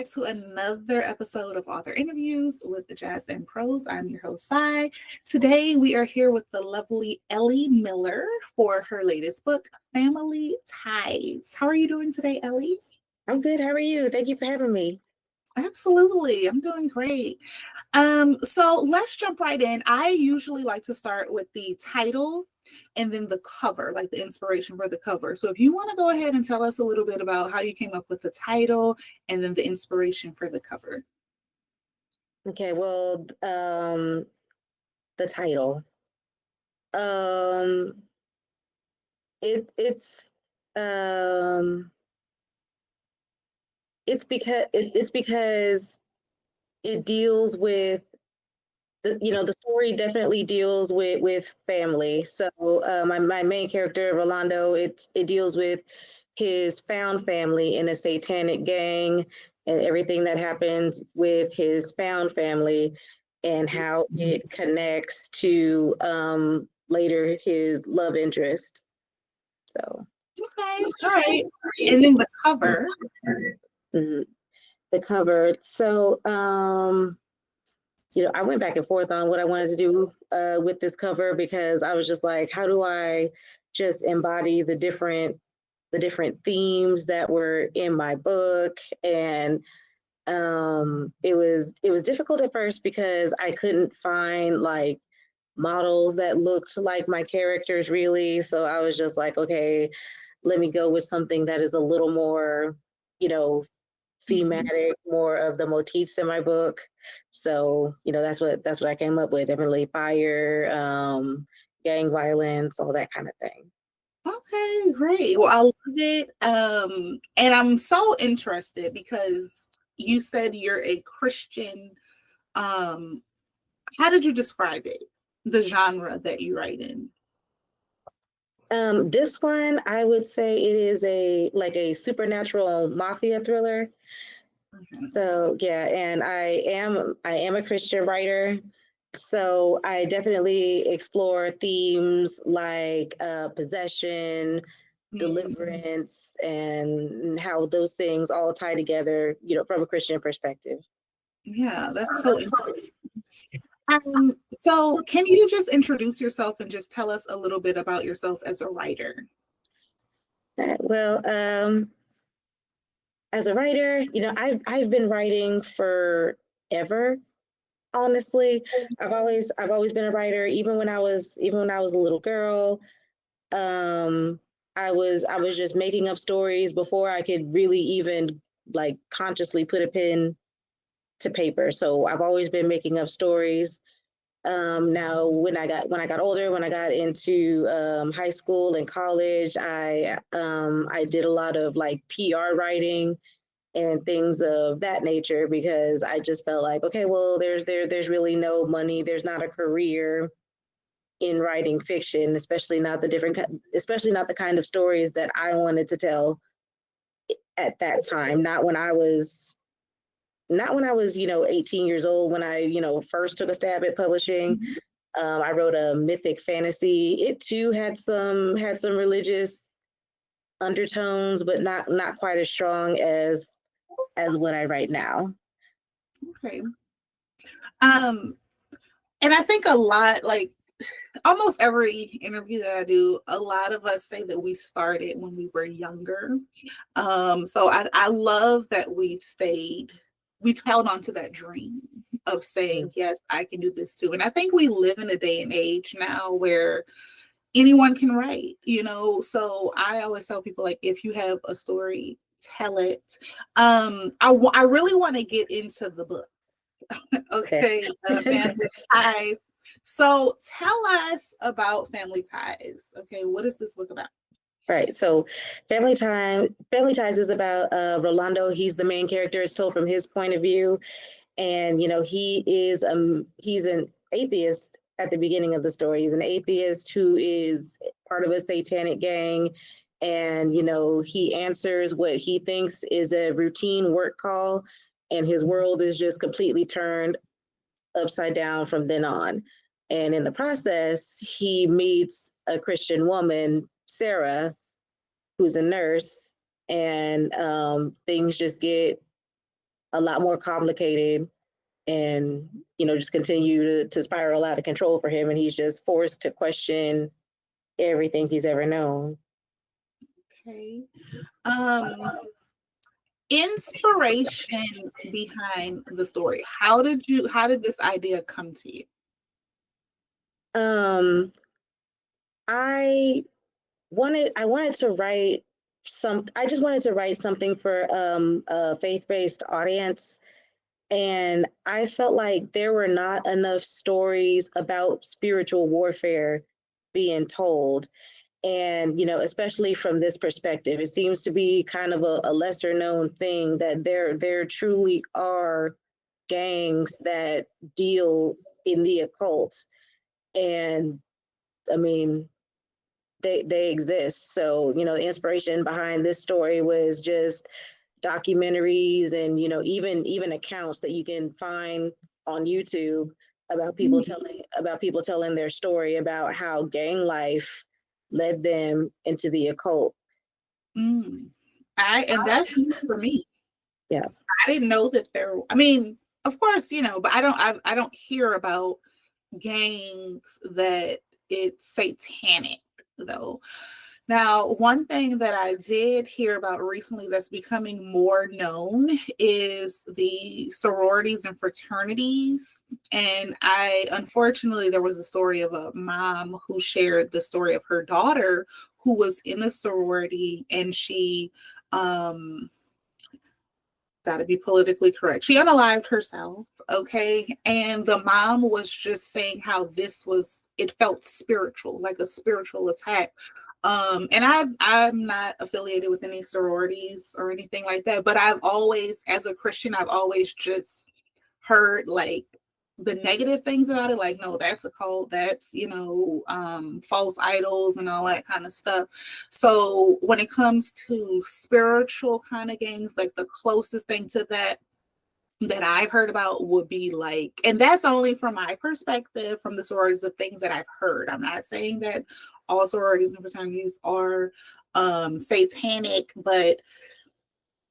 back to another episode of Author Interviews with the Jazz Prose. I'm your host, Sai. Today, we are here with the lovely Ellie Miller for her latest book, Family Ties. How are you doing today, Ellie? I'm good. How are you? Thank you for having me. Absolutely. I'm doing great. So let's jump right in. I usually like to start with the title and then the cover, like the inspiration for the cover. So if you want to go ahead and tell us a little bit about how you came up with the title and then the inspiration for the cover. Okay, well, the title. Um, it's um it's because it deals with the story definitely deals with family. So my main character Rolando, it deals with his found family in a satanic gang and everything that happens with his found family and how it connects to later his love interest. So Okay, all right. And then the cover. mhm, the cover. So I went back and forth on what I wanted to do with this cover because I was just like, how do I just embody the different themes that were in my book? And it was difficult at first because I couldn't find like models that looked like my characters really. So I was just like, okay, let me go with something that is a little more, you know, thematic, more of the motifs in my book. So, that's what I came up with. Definitely fire, gang violence, all that kind of thing. Okay, great. Well, I love it. And I'm so interested because you said you're a Christian. Um, how did you describe it? The genre that you write in? This one, I would say it is a supernatural mafia thriller. Mhm. So yeah, and I am a Christian writer. So I definitely explore themes like possession, deliverance, and how those things all tie together, from a Christian perspective. Yeah, that's so interesting. So can you just introduce yourself and just tell us a little bit about yourself as a writer? All right, well, as a writer, I've been writing forever. Honestly, I've always been a writer, even when I was a little girl. Um, I was just making up stories before I could really even like consciously put a pen to paper. So I've always been making up stories. Now, when I got older, when I got into high school and college, I did a lot of like PR writing and things of that nature because I just felt like, okay, well, there's really no money, there's not a career in writing fiction, especially not the kind of stories that I wanted to tell at that time. Not when I was 18 years old when I first took a stab at publishing. I wrote a mythic fantasy. It too had some religious undertones, but not quite as strong as what I write now. Okay. Um, and I think a lot, like almost every interview that I do, a lot of us say that we started when we were younger. So I love that we've held on to that dream of saying, yes, I can do this too. And I think we live in a day and age now where anyone can write, so I always tell people, like, if you have a story, tell it. I really want to get into the book. Okay. Okay, Family Ties. So tell us about Family Ties. Okay, what is this book about? Right. So Family Ties is about Rolando. He's the main character. It's told from his point of view. And he's an atheist at the beginning of the story. He's an atheist who is part of a satanic gang. And he answers what he thinks is a routine work call, and his world is just completely turned upside down from then on. And in the process, he meets a Christian woman, Sarah, who's a nurse, and things just get a lot more complicated and, just continue to spiral out of control for him. And he's just forced to question everything he's ever known. Okay. Inspiration behind the story. How did this idea come to you? I wanted to write I just wanted to write something for a faith-based audience. And I felt like there were not enough stories about spiritual warfare being told. And, especially from this perspective, it seems to be kind of a lesser known thing that there truly are gangs that deal in the occult. And I mean, they exist. So, the inspiration behind this story was just documentaries and, even accounts that you can find on YouTube about people telling their story about how gang life led them into the occult. And that's new for me. Yeah. I didn't know that I mean, of course, but I don't hear about gangs that it's satanic though. Now, one thing that I did hear about recently that's becoming more known is the sororities and fraternities. And unfortunately, there was a story of a mom who shared the story of her daughter who was in a sorority, and she, got to be politically correct, she unalived herself. Okay. And the mom was just saying how it felt spiritual, like a spiritual attack. And I'm not affiliated with any sororities or anything like that, but I've always, as a Christian, I've always just heard like the negative things about it, like, no, that's a cult, that's, false idols and all that kind of stuff. So when it comes to spiritual kind of gangs, like the closest thing to that I've heard about would be like, and that's only from my perspective, from the sororities of things that I've heard. I'm not saying that all sororities and fraternities are satanic, but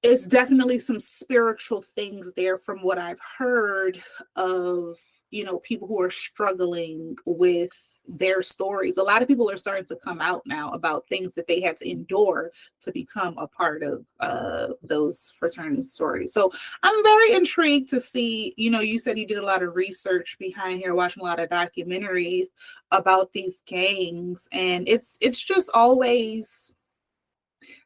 it's definitely some spiritual things there from what I've heard of, people who are struggling with their stories. A lot of people are starting to come out now about things that they had to endure to become a part of those fraternity stories. So I'm very intrigued to see, you said you did a lot of research behind here, watching a lot of documentaries about these gangs, and it's just always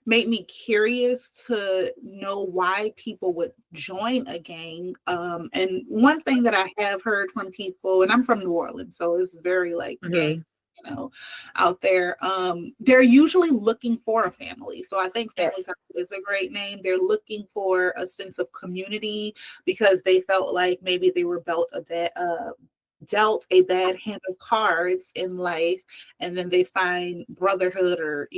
made me curious to know why people would join a gang. And one thing that I have heard from people, and I'm from New Orleans, so it's very like gang, out there. They're usually looking for a family. So I think Family's House is a great name. They're looking for a sense of community because they felt like maybe they were dealt a bad hand of cards in life, and then they find brotherhood or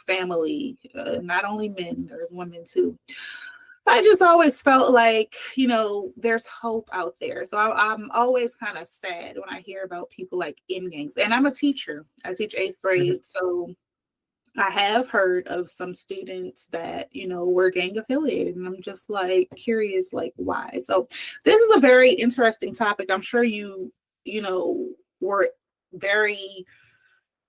family, not only men, there's women too. I just always felt like there's hope out there. So I'm always kind of sad when I hear about people like in gangs. And I'm a teacher, I teach 8th grade. So I have heard of some students that, were gang affiliated, and I'm just like curious, like why. So this is a very interesting topic. I'm sure you were very,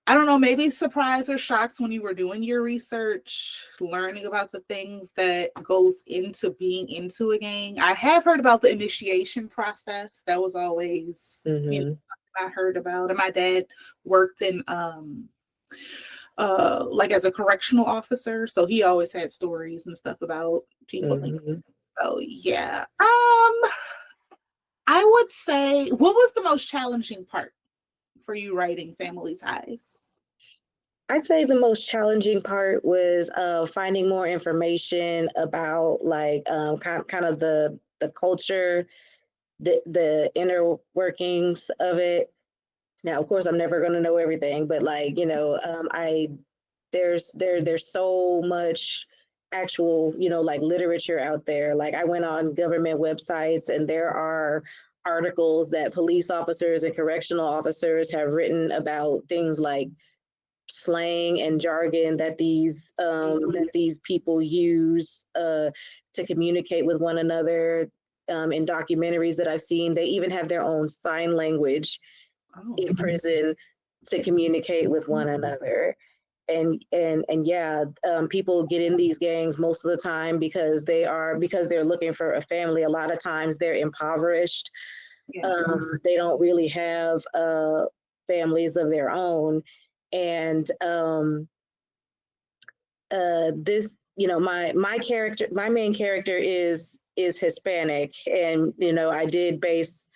I don't know, maybe surprised or shocked when you were doing your research, learning about the things that goes into being into a gang. I have heard about the initiation process. That was always, something I heard about. And my dad worked in, like as a correctional officer. So he always had stories and stuff about people. So yeah. I would say, what was the most challenging part for you writing Family Ties? I'd say the most challenging part was finding more information about like kind of the culture, the inner workings of it. Now, of course, I'm never going to know everything, but like there's so much actual like literature out there. Like I went on government websites, and there are articles that police officers and correctional officers have written about things like slang and jargon that these people use to communicate with one another. In documentaries that I've seen, they even have their own sign language in prison to communicate with one another. And yeah, people get in these gangs most of the time because they're looking for a family. A lot of times they're impoverished. They don't really have families of their own. And this, my main character is Hispanic, and I did base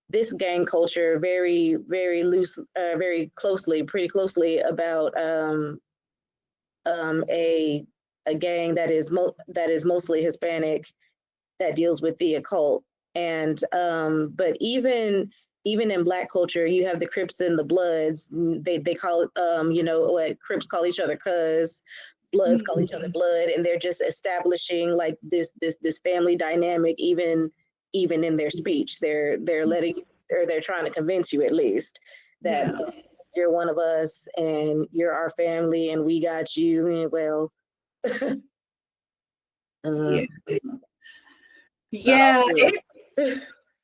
this gang culture very, very loose, pretty closely about a gang that is mostly Hispanic, that deals with the occult. And but even in Black culture, you have the Crips and the Bloods. They call it what Crips call each other cuz, Bloods call each other blood, and they're just establishing like this family dynamic even in their speech. They're trying to convince you, at least, that you're one of us and you're our family and we got you. And well,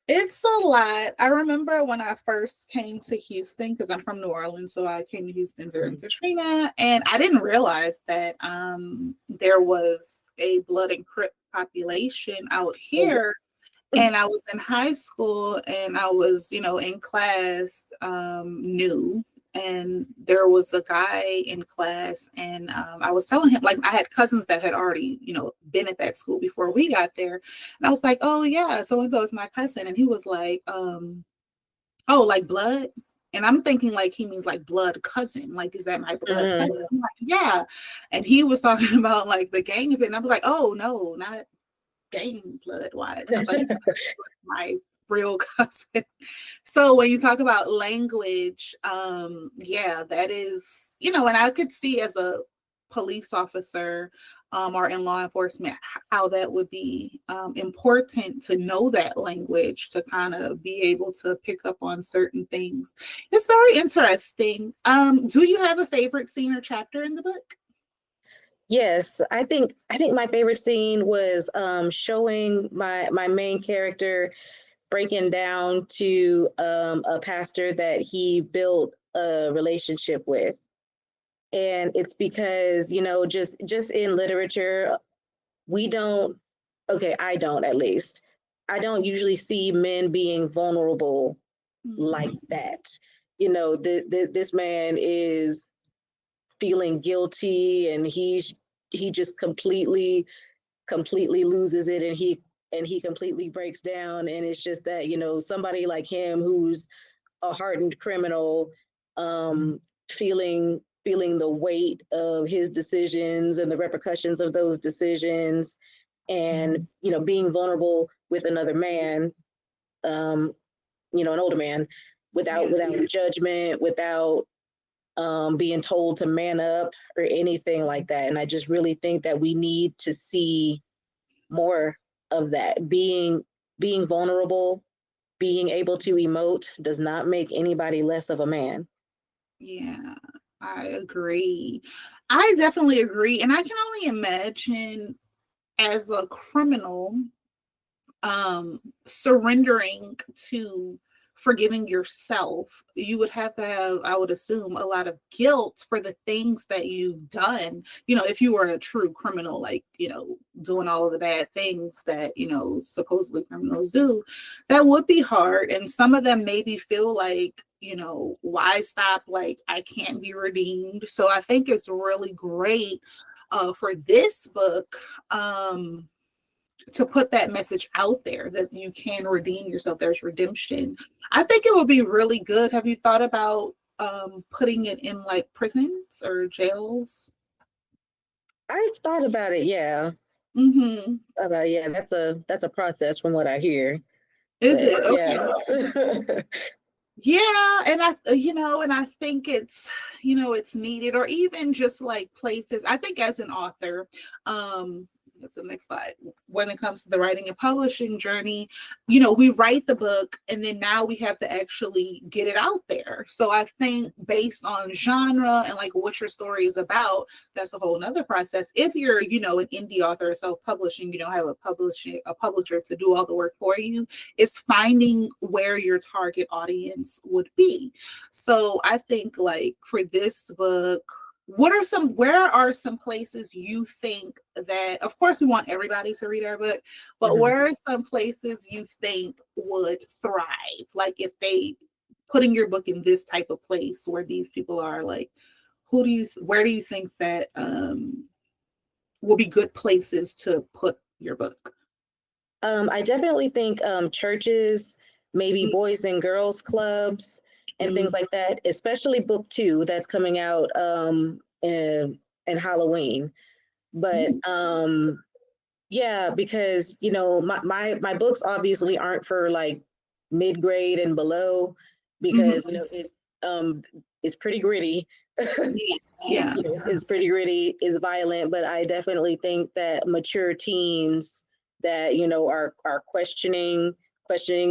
it's a lot. I remember when I first came to Houston, because I'm from New Orleans, so I came to Houston during Katrina, and I didn't realize that there was a Blood and Crip population out here. And I was in high school, and I was, in class, new. And there was a guy in class, and I was telling him, like, I had cousins that had already, been at that school before we got there. And I was like, oh, yeah, so-and-so is my cousin. And he was like, oh, like blood? And I'm thinking like he means like blood cousin. Like, is that my blood cousin? I'm like, yeah. And he was talking about like the gang of it. And I was like, oh, no, not gang blood wise. I thought my real cousin. So when you talk about language, that is, and I could see as a police officer or in law enforcement how that would be important to know that language, to kind of be able to pick up on certain things. It's very interesting. Do you have a favorite scene or chapter in the book? Yes, I think my favorite scene was showing my main character breaking down to a pastor that he built a relationship with. And it's because, just in literature, I don't, at least, I don't usually see men being vulnerable like that. This man is feeling guilty, and he just completely loses it, and he completely breaks down. And it's just that, somebody like him, who's a hardened criminal, feeling the weight of his decisions and the repercussions of those decisions, and being vulnerable with another man, an older man, without judgment, without being told to man up or anything like that. And I just really think that we need to see more of that. Being vulnerable, being able to emote does not make anybody less of a man. Yeah, I agree. I definitely agree. And I can only imagine, as a criminal, surrendering to forgiving yourself, you would have to have, I would assume, a lot of guilt for the things that you've done. If you were a true criminal, like, doing all of the bad things that, supposedly criminals do, that would be hard. And some of them maybe feel like, why stop? Like, I can't be redeemed. So I think it's really great for this book, to put that message out there that you can redeem yourself. There's redemption. I think it would be really good. Have you thought about putting it in like prisons or jails? I've thought about it. Yeah. That's a process from what I hear. Is it? Okay. Yeah. And I think it's, it's needed. Or even just like places, I think as an author, It's the next slide. When it comes to the writing and publishing journey, you know, we write the book and then now we have to actually get it out there. So I think based on genre and like what your story is about, that's a whole nother process. If you're, you know, an indie author or self-publishing, you don't have a publisher to do all the work for you, it's finding where your target audience would be. So I think like for this book, where are some places you think that, of course we want everybody to read our book, but where are some places you think would thrive? Like if they putting your book in this type of place where these people are, like where do you think that will be good places to put your book? I definitely think churches, maybe boys and girls clubs and things like that, especially book 2 that's coming out in Halloween. But yeah, because you know, my books obviously aren't for like mid-grade and below, because you know it's pretty gritty. Yeah. You know, it's pretty gritty, it's violent, but I definitely think that mature teens that, you know, are questioning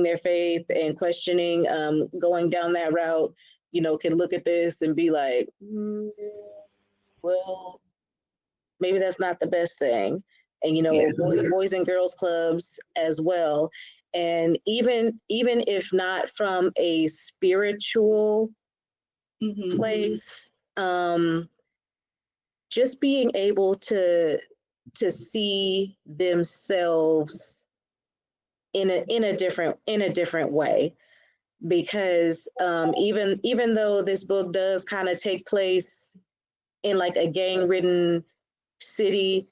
their faith and questioning going down that route, you know, can look at this and be like, well, maybe that's not the best thing. And you know, boys and girls clubs as well. And even if not from a spiritual place, just being able to see themselves in a different way, because even though this book does kind of take place in like a gang ridden city,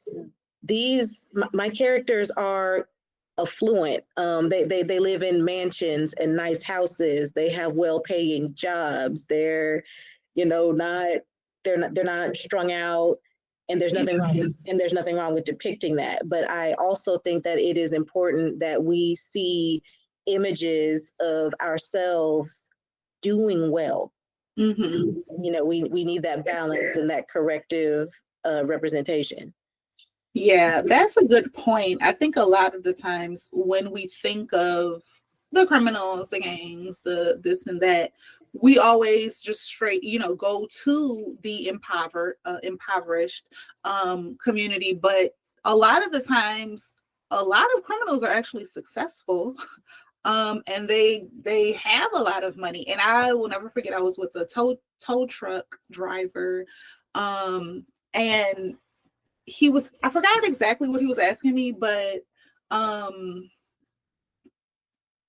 my characters are affluent. They live in mansions and nice houses. They have well-paying jobs. They're, you know, they're not strung out, and there's nothing wrong with depicting that. But I also think that it is important that we see images of ourselves doing well. You know, we need that balance and that corrective representation. Yeah, that's a good point. I think a lot of the times when we think of the criminals, the gangs, the this and that, we always just straight, you know, go to the impoverished community. But a lot of the times, a lot of criminals are actually successful. And they have a lot of money. And I will never forget, I was with a tow truck driver, and I forgot exactly what he was asking me, but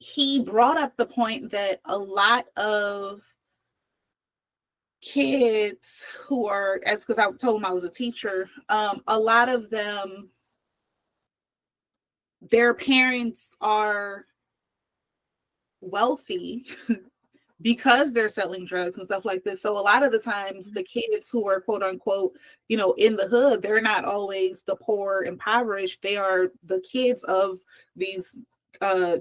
he brought up the point that a lot of kids who are, as because I told him I was a teacher, a lot of them, their parents are wealthy because they're selling drugs and stuff like this. So a lot of the times the kids who are quote unquote, you know, in the hood, they're not always the poor, impoverished. They are the kids of these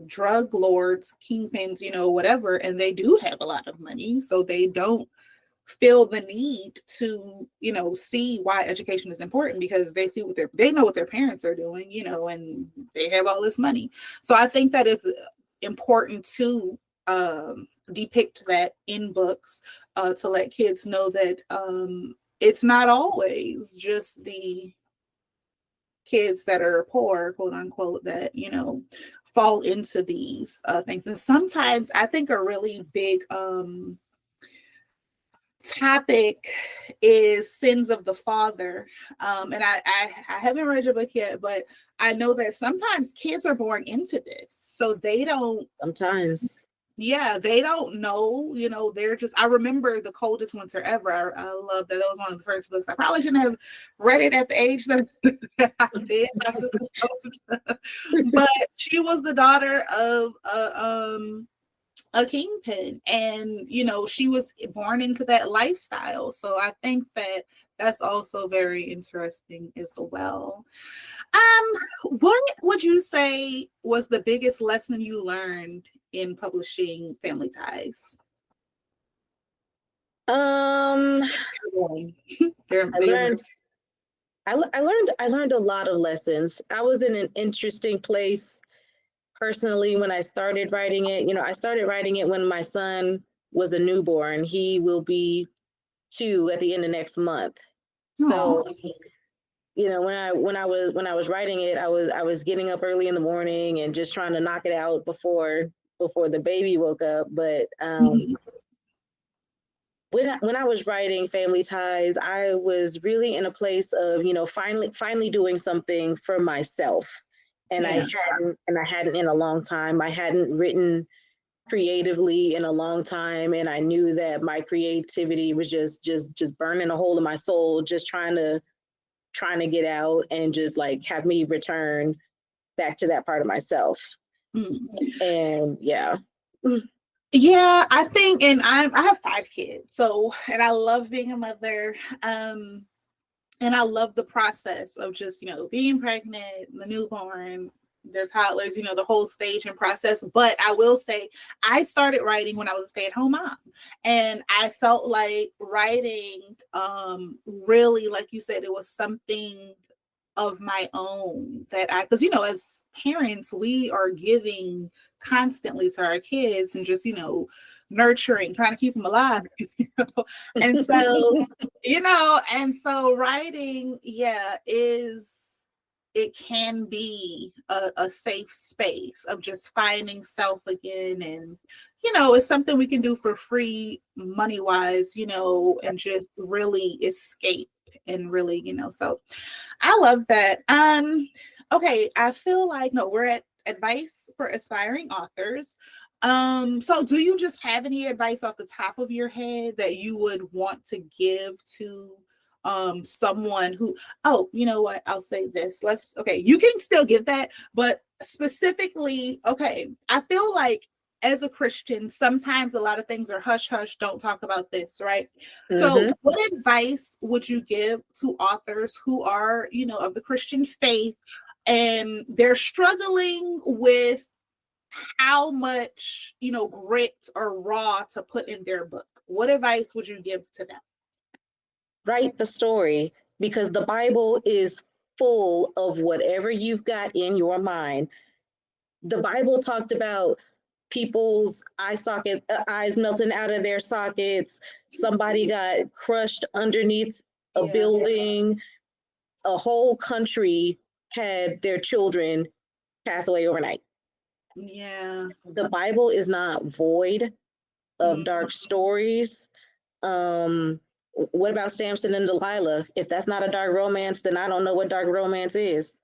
drug lords, kingpins, you know, whatever. And they do have a lot of money. So they don't feel the need to, you know, see why education is important, because they see they know what their parents are doing, you know, and they have all this money. So I think that is important to depict that in books, to let kids know that it's not always just the kids that are poor, quote unquote, that, you know, fall into these things. And sometimes I think a really big topic is sins of the father. And I haven't read your book yet, but I know that sometimes kids are born into this. So they don't sometimes. Yeah, they don't know, you know, they're just, I remember The Coldest Winter Ever. I love that. That was one of the first books. I probably shouldn't have read it at the age that I did. My sister's but she was the daughter of a kingpin, and you know, she was born into that lifestyle. So I think that that's also very interesting as well. What would you say was the biggest lesson you learned in publishing Family Ties? I learned I learned a lot of lessons. I was in an interesting place personally when I started writing it. You know, I started writing it when my son was a newborn. He will be 2 at the end of next month. Aw. So, you know, when I was writing it, I was getting up early in the morning and just trying to knock it out before the baby woke up. But Mhm. when I was writing Family Ties, I was really in a place of, you know, finally doing something for myself. And Yeah. I hadn't in a long time. I hadn't written creatively in a long time, and I knew that my creativity was just burning a hole in my soul, just trying to get out and just like have me return back to that part of myself. Mm. And yeah. Yeah, I think, and I have 5 kids, so, and I love being a mother. And I love the process of just, being pregnant, the newborn, their toddlers, the whole stage and process. But I will say, I started writing when I was a stay-at-home mom. And I felt like writing, really, like you said, it was something of my own that because, as parents, we are giving constantly to our kids and just, nurturing, trying to keep them alive. And so, and so writing, yeah, it can be a safe space of just finding self again. And, it's something we can do for free, money wise, and just really escape and really, so I love that. Okay, I feel like no, we're at advice for aspiring authors. So do you just have any advice off the top of your head that you would want to give to someone who, oh, you know what? I'll say this. Okay, you can still give that, but specifically, okay, I feel like as a Christian, sometimes a lot of things are hush hush, don't talk about this, right? So, Mm-hmm. what advice would you give to authors who are, of the Christian faith and they're struggling with how much, grit or raw to put in their book? What advice would you give to them? Write the story, because the Bible is full of whatever you've got in your mind. The Bible talked about people's eyes melting out of their sockets. Somebody got crushed underneath a Yeah. building. A whole country had their children pass away overnight. Yeah. The Bible is not void of Mhm. dark stories. Um, what about Samson and Delilah? If that's not a dark romance, then I don't know what dark romance is.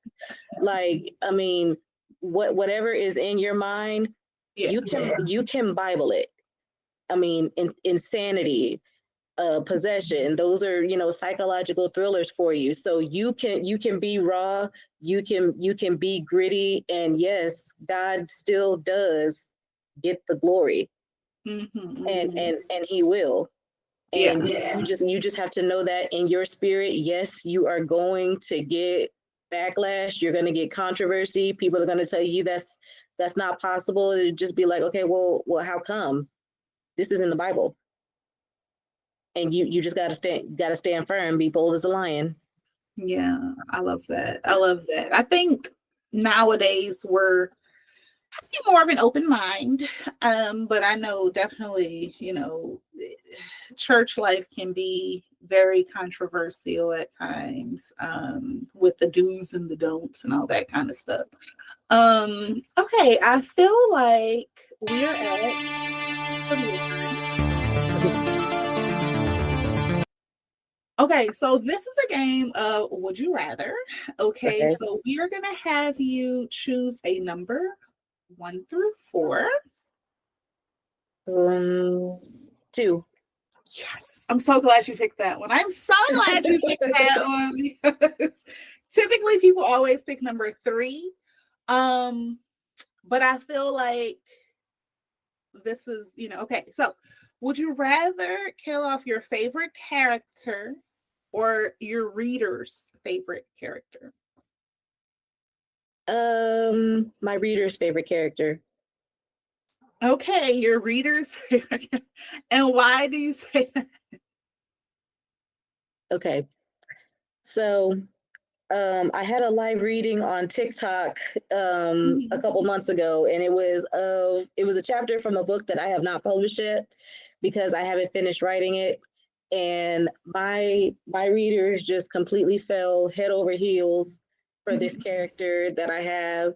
Like, I mean, whatever is in your mind, Yeah. you can Bible it. I mean, insanity, possession, those are, you know, psychological thrillers for you. So you can be raw, you can be gritty, and yes, God still does get the glory, Mm-hmm. and he will. Yeah. And you just have to know that in your spirit, yes, you are going to get backlash, you're going to get controversy, people are going to tell you that's not possible. It'd just be like, okay, well, how come? This is in the Bible. And you just gotta stand firm, be bold as a lion. Yeah. I love that. I love that. I think nowadays we're having more of an open mind. But I know definitely, church life can be very controversial at times, with the do's and the don'ts and all that kind of stuff. Okay, I feel like we're at trivia time. Okay, so this is a game of Would You Rather. Okay, Okay. so we are going to have you choose a number 1 through 4. Um, Two. Yes, I'm so glad you picked that one. I'm so glad you picked that one because typically people always pick number 3. Um, but I feel like this is, okay. So, would you rather kill off your favorite character or your reader's favorite character? My reader's favorite character. Okay, your reader's favorite. And why do you say that? Okay. So I had a live reading on TikTok a Mhm. couple months ago, and it was a chapter from a book that I have not published yet because I haven't finished writing it. And my readers just completely fell head over heels for this Mhm. character that I have.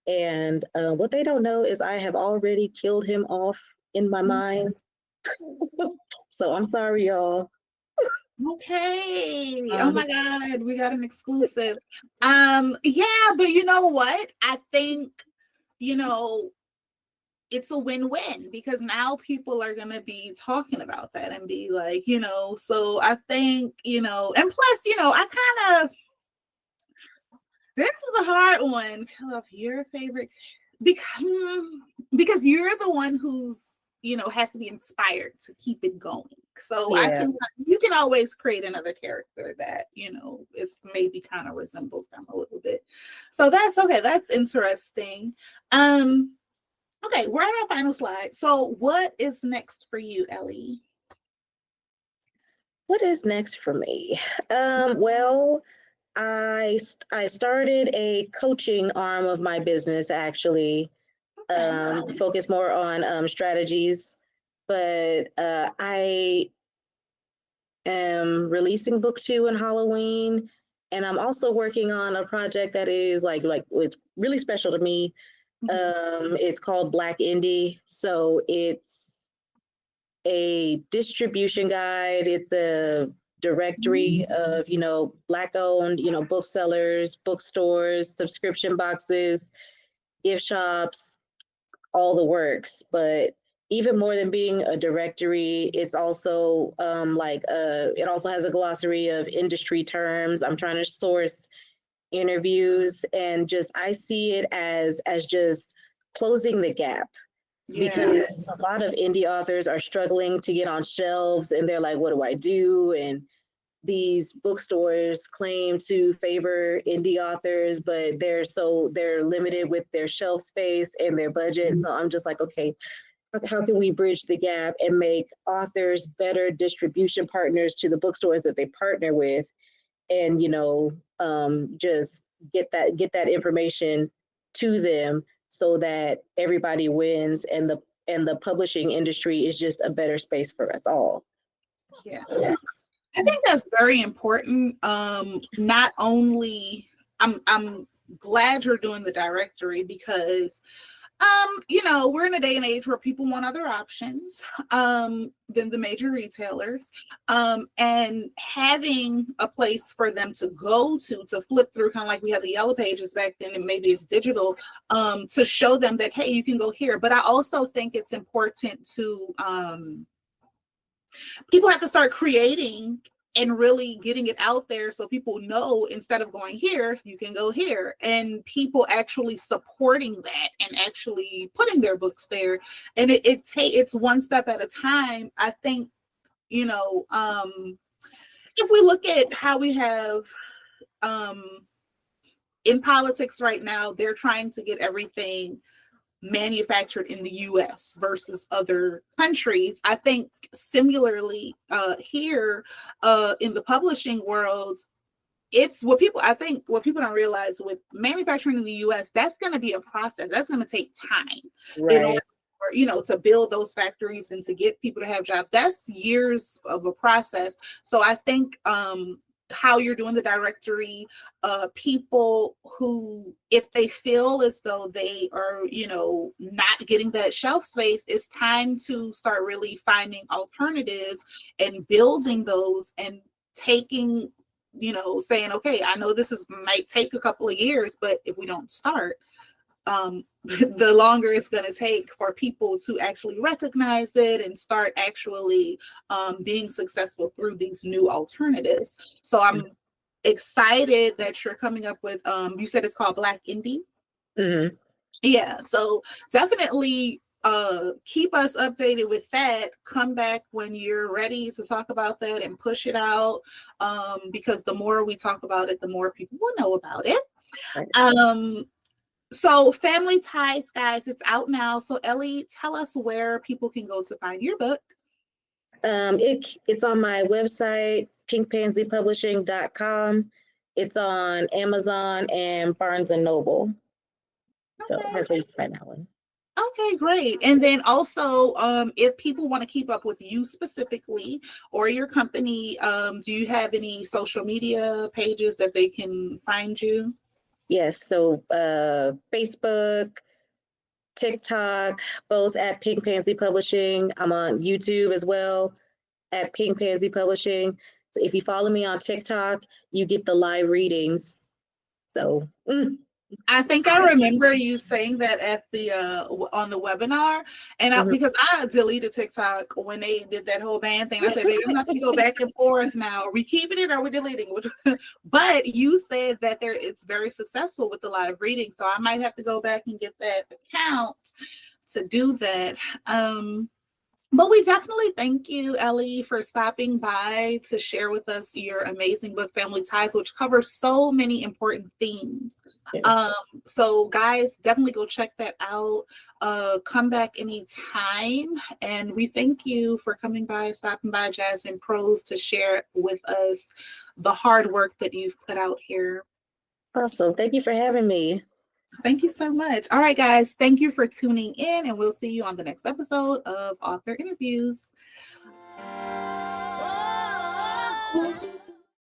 And what they don't know is I have already killed him off in my mind. So I'm sorry, y'all. Okay. Oh Um, my God, we got an exclusive. Yeah, but you know what? I think, you know, it's a win-win because now people are gonna be talking about that and be like, so I think, and plus, I kind of this is a hard one. Of your favorite because you're the one who's has to be inspired to keep it going. So yeah. you can always create another character that is maybe kind of resembles them a little bit. So that's okay. That's interesting. Okay, we're on our final slide. So what is next for you, Ellie? What is next for me? Well, I started a coaching arm of my business actually, Okay. focus more on strategies. But I am releasing book 2 in Halloween, and I'm also working on a project that is like it's really special to me. Mhm. It's called Black Indie, so it's a distribution guide. It's a directory of Black owned booksellers, bookstores, subscription boxes, gift shops, all the works. But even more than being a directory, it's also it also has a glossary of industry terms. I'm trying to source interviews, and just I see it as just closing the gap, Yeah. because a lot of indie authors are struggling to get on shelves, and they're like, what do I do? And these bookstores claim to favor indie authors, but they're limited with their shelf space and their budget. So I'm just like, okay, how can we bridge the gap and make authors better distribution partners to the bookstores that they partner with, and just get that information to them so that everybody wins, and the publishing industry is just a better space for us all. Yeah. I think that's very important. Not only I'm glad you're doing the directory because we're in a day and age where people want other options than the major retailers. And having a place for them to go to flip through, kind of like we had the yellow pages back then, and maybe it's digital, to show them that, hey, you can go here. But I also think it's important to people have to start creating and really getting it out there so people know instead of going here, you can go here, and people actually supporting that and actually putting their books there. And it's one step at a time. I think, if we look at how we have um, in politics right now, they're trying to get everything manufactured in the US versus other countries. I think similarly here in the publishing world, it's what people don't realize with manufacturing in the US, that's going to be a process. That's going to take time in order Right. for, to build those factories and to get people to have jobs. That's years of a process. So I think how you're doing the directory, people who, if they feel as though they are, not getting that shelf space, it's time to start really finding alternatives and building those and taking, saying, okay, I know this might take a couple of years, but if we don't start, the longer it's going to take for people to actually recognize it and start actually being successful through these new alternatives. So I'm excited that you're coming up with, you said it's called Black Indie. Mm-hmm. Yeah, so definitely keep us updated with that. Come back when you're ready to talk about that and push it out, because the more we talk about it, the more people will know about it. So Family Ties, guys, it's out now. So Ellie, tell us where people can go to find your book. It's on my website, pinkpansypublishing.com. It's on Amazon and Barnes and Noble. So Okay. that's where you can find that one. Okay, great. And then also, if people want to keep up with you specifically or your company, do you have any social media pages that they can find you? Yes. So Facebook, TikTok, both at Pink Pansy Publishing. I'm on YouTube as well at Pink Pansy Publishing. So if you follow me on TikTok, you get the live readings. So I think I remember you saying that at the on the webinar, and because I deleted TikTok when they did that whole ban thing. I said they don't have to go back and forth now. Are we keeping it or are we deleting it? But you said that it's very successful with the live reading, so I might have to go back and get that account to do that. But we definitely thank you, Ellie, for stopping by to share with us your amazing book, Family Ties, which covers so many important themes. So guys, definitely go check that out. Come back anytime. And we thank you for coming by, stopping by Jazz Prose to share with us the hard work that you've put out here. Awesome. Thank you for having me. Thank you so much. All right, guys. Thank you for tuning in, and we'll see you on the next episode of Author Interviews.